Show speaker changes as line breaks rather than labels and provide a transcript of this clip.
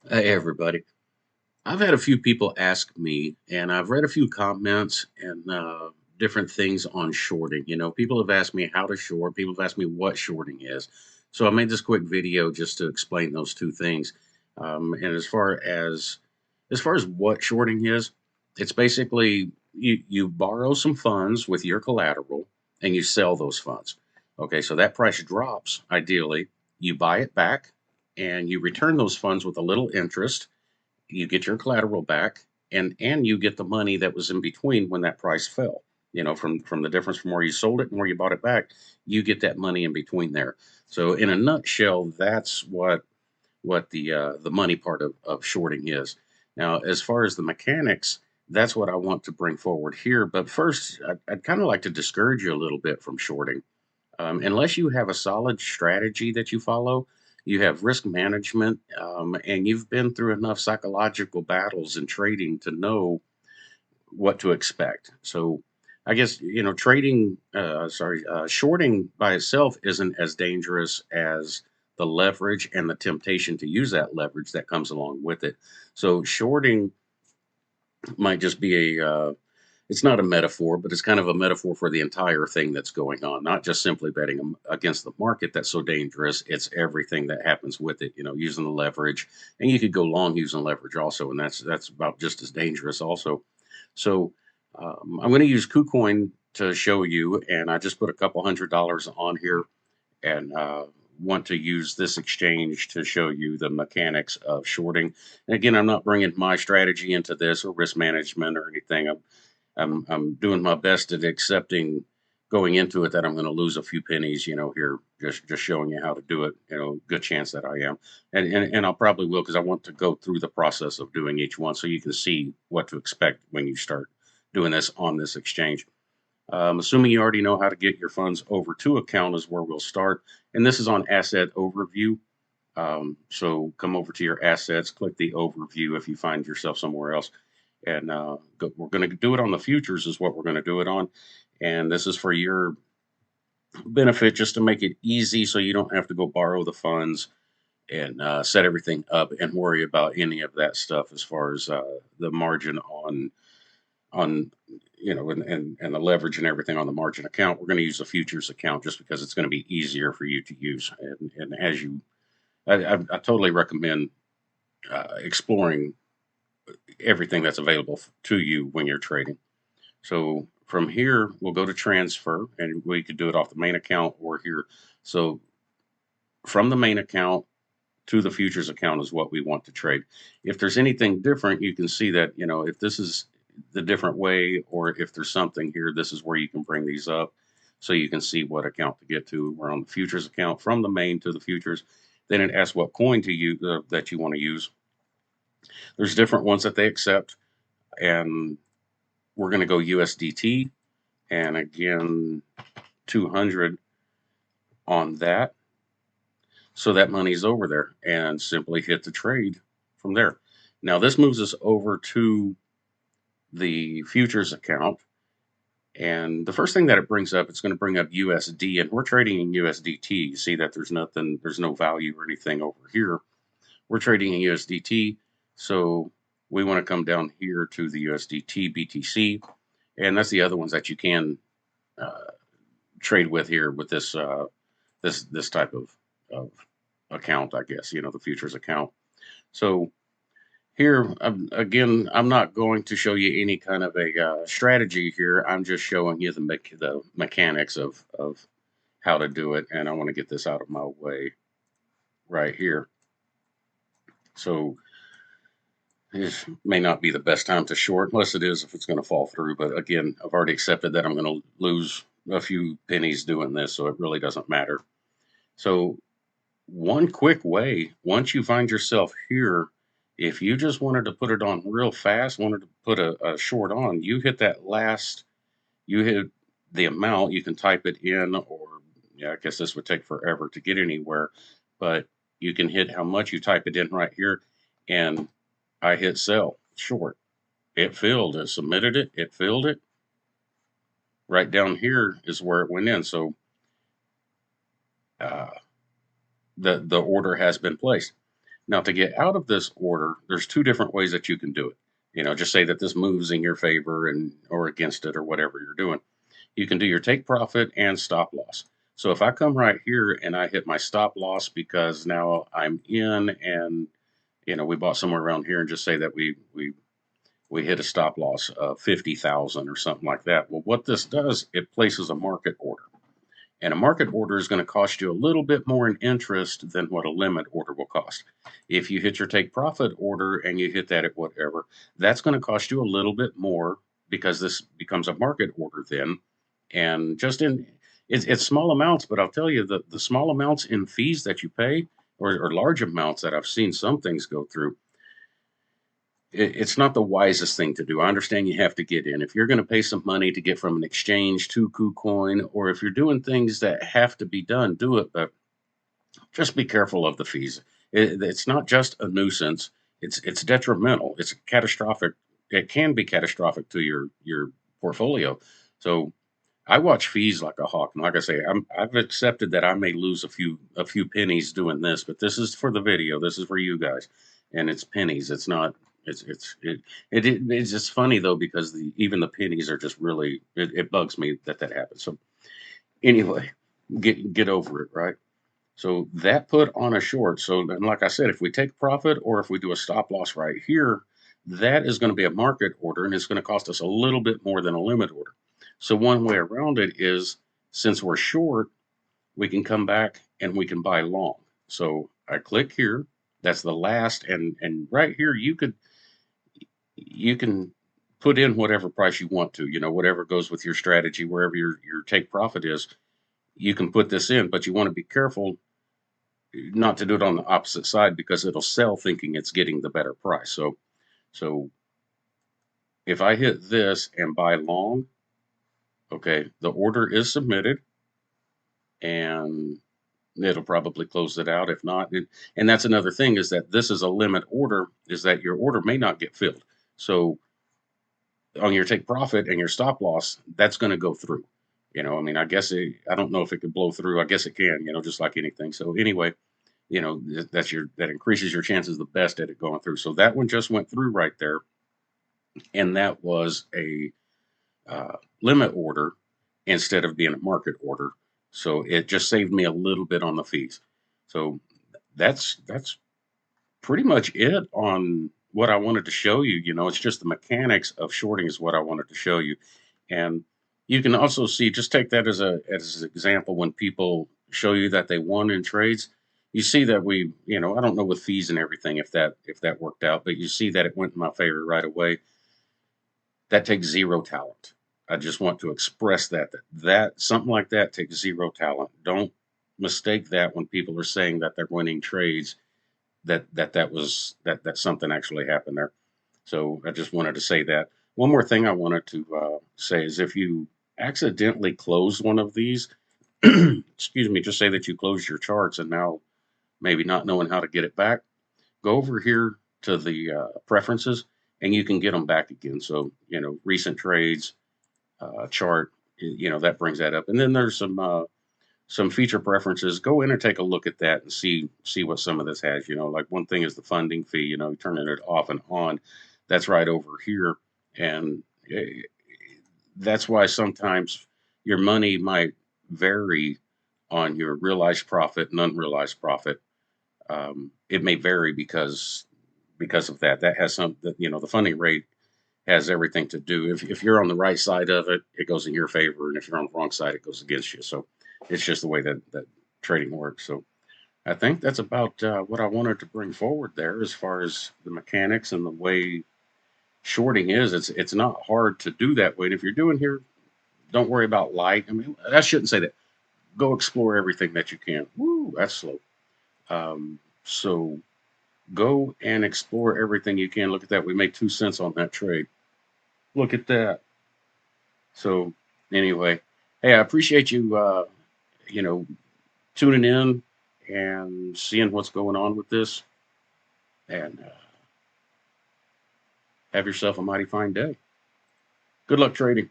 Hey everybody. I've had a few people ask me, and I've read a few comments and different things on shorting. People have asked me how to short, people have asked me what shorting is. So I made this quick video just to explain those two things. And as far as what shorting is, it's basically you borrow some funds with your collateral and you sell those funds. Okay, so that price drops ideally, you buy it back and you return those funds with a little interest. You get your collateral back, and you get the money that was in between when that price fell. From the difference from where you sold it and where you bought it back, you get that money in between there. So in a nutshell, that's what the money part of shorting is. Now, as far as the mechanics, that's what I want to bring forward here. But first, I'd kind of like to discourage you a little bit from shorting. Unless you have a solid strategy that you follow, you have risk management, and you've been through enough psychological battles in trading to know what to expect. So, I guess shorting by itself isn't as dangerous as the leverage and the temptation to use that leverage that comes along with it. So, shorting might just be it's not a metaphor, but it's kind of a metaphor for the entire thing that's going on, not just simply betting against the market that's so dangerous. It's everything that happens with it, using the leverage. And you could go long using leverage also, and that's about just as dangerous also. So I'm going to use KuCoin to show you, and I just put a couple $100 on here and want to use this exchange to show you the mechanics of shorting. And again, I'm not bringing my strategy into this or risk management or anything. I'm doing my best at accepting going into it that I'm going to lose a few pennies, here, just showing you how to do it. Good chance that I am, and I'll probably will because I want to go through the process of doing each one so you can see what to expect when you start doing this on this exchange. Assuming you already know how to get your funds over to account is where we'll start, and this is on asset overview. So come over to your assets, click the overview if you find yourself somewhere else and we're going to do it on the futures is what we're going to do it on, and this is for your benefit just to make it easy so you don't have to go borrow the funds and set everything up and worry about any of that stuff as far as the margin on and the leverage and everything on the margin account. We're going to use a futures account just because it's going to be easier for you to use, and as you I totally recommend exploring everything that's available to you when you're trading. So from here, we'll go to transfer and we could do it off the main account or here. So from the main account to the futures account is what we want to trade. If there's anything different, you can see that, if this is the different way or if there's something here, this is where you can bring these up so you can see what account to get to. We're on the futures account from the main to the futures. Then it asks what coin to use that you want to use. There's different ones that they accept, and we're going to go USDT, and again 200 on that. So that money's over there and simply hit the trade from there. Now this moves us over to the futures account. And the first thing that it brings up, it's going to bring up USD, and we're trading in USDT. You see that there's no value or anything over here. We're trading in USDT. So we want to come down here to the USDT BTC. And that's the other ones that you can trade with here with this type of account, I guess, the futures account. So here, again, I'm not going to show you any kind of a strategy here. I'm just showing you the mechanics of how to do it. And I want to get this out of my way right here. So this may not be the best time to short, unless it is if it's going to fall through. But again, I've already accepted that I'm going to lose a few pennies doing this, so it really doesn't matter. So one quick way, once you find yourself here, if you just wanted to put it on real fast, wanted to put a short on, you hit the amount, you can type it in, or yeah, I guess this would take forever to get anywhere, but you can hit how much you type it in right here, and I hit sell short. It filled, it submitted it, it filled it. Right down here is where it went in. So uh, the order has been placed. Now, to get out of this order, there's two different ways that you can do it. Just say that this moves in your favor and or against it or whatever you're doing. You can do your take profit and stop loss. So if I come right here and I hit my stop loss because now I'm in, and we bought somewhere around here, and just say that we hit a stop loss of 50,000 or something like that. Well, what this does, it places a market order. And a market order is going to cost you a little bit more in interest than what a limit order will cost. If you hit your take profit order and you hit that at whatever, that's going to cost you a little bit more because this becomes a market order then. And just in it's small amounts, but I'll tell you the small amounts in fees that you pay, or large amounts that I've seen some things go through, it's not the wisest thing to do. I understand you have to get in. If you're going to pay some money to get from an exchange to KuCoin, or if you're doing things that have to be done, do it. But just be careful of the fees. It's not just a nuisance. It's detrimental. It's catastrophic. It can be catastrophic to your portfolio. So I watch fees like a hawk. And like I say, I've accepted that I may lose a few pennies doing this, but this is for the video. This is for you guys, and it's pennies. It's not. It's just funny though, because even the pennies are just really, it bugs me that happens. So anyway, get over it, right? So that put on a short. So then, like I said, if we take profit or if we do a stop loss right here, that is going to be a market order, and it's going to cost us a little bit more than a limit order. So one way around it is, since we're short, we can come back and we can buy long. So I click here. That's the last, and right here you can put in whatever price you want to. Whatever goes with your strategy, wherever your take profit is, you can put this in, but you want to be careful not to do it on the opposite side, because it'll sell thinking it's getting the better price. So if I hit this and buy long, okay, the order is submitted, and it'll probably close it out. If not, and that's another thing, is that this is a limit order, is that your order may not get filled. So on your take profit and your stop loss, that's going to go through. I mean, I don't know if it could blow through. I guess it can, just like anything. So anyway, that increases your chances the best at it going through. So that one just went through right there, and that was a limit order instead of being a market order. So it just saved me a little bit on the fees. So that's pretty much it on what I wanted to show you. It's just the mechanics of shorting is what I wanted to show you. And you can also see, just take that as an example, when people show you that they won in trades. You see that I don't know with fees and everything if that worked out, but you see that it went in my favor right away. That takes zero talent. I just want to express that something like that takes zero talent. Don't mistake that when people are saying that they're winning trades, that something actually happened there. So I just wanted to say that. One more thing I wanted to say is, if you accidentally close one of these, excuse me, just say that you closed your charts and now maybe not knowing how to get it back, go over here to the preferences and you can get them back again. So, recent trades, chart, that brings that up. And then there's some feature preferences. Go in and take a look at that and see what some of this has. Like one thing is the funding fee. Turning it off and on. That's right over here, and that's why sometimes your money might vary on your realized profit and unrealized profit. It may vary because of that. That has the funding rate has everything to do. If you're on the right side of it, it goes in your favor, and if you're on the wrong side, it goes against you. So it's just the way that trading works. So I think that's about what I wanted to bring forward there, as far as the mechanics and the way shorting is. It's not hard to do that way. And if you're doing here, don't worry about light. I mean, I shouldn't say that. Go explore everything that you can. Woo, that's slow. So go and explore everything you can. Look at that. We made 2 cents on that trade. Look at that. So anyway, hey, I appreciate you, you know, tuning in and seeing what's going on with this. And have yourself a mighty fine day. Good luck trading.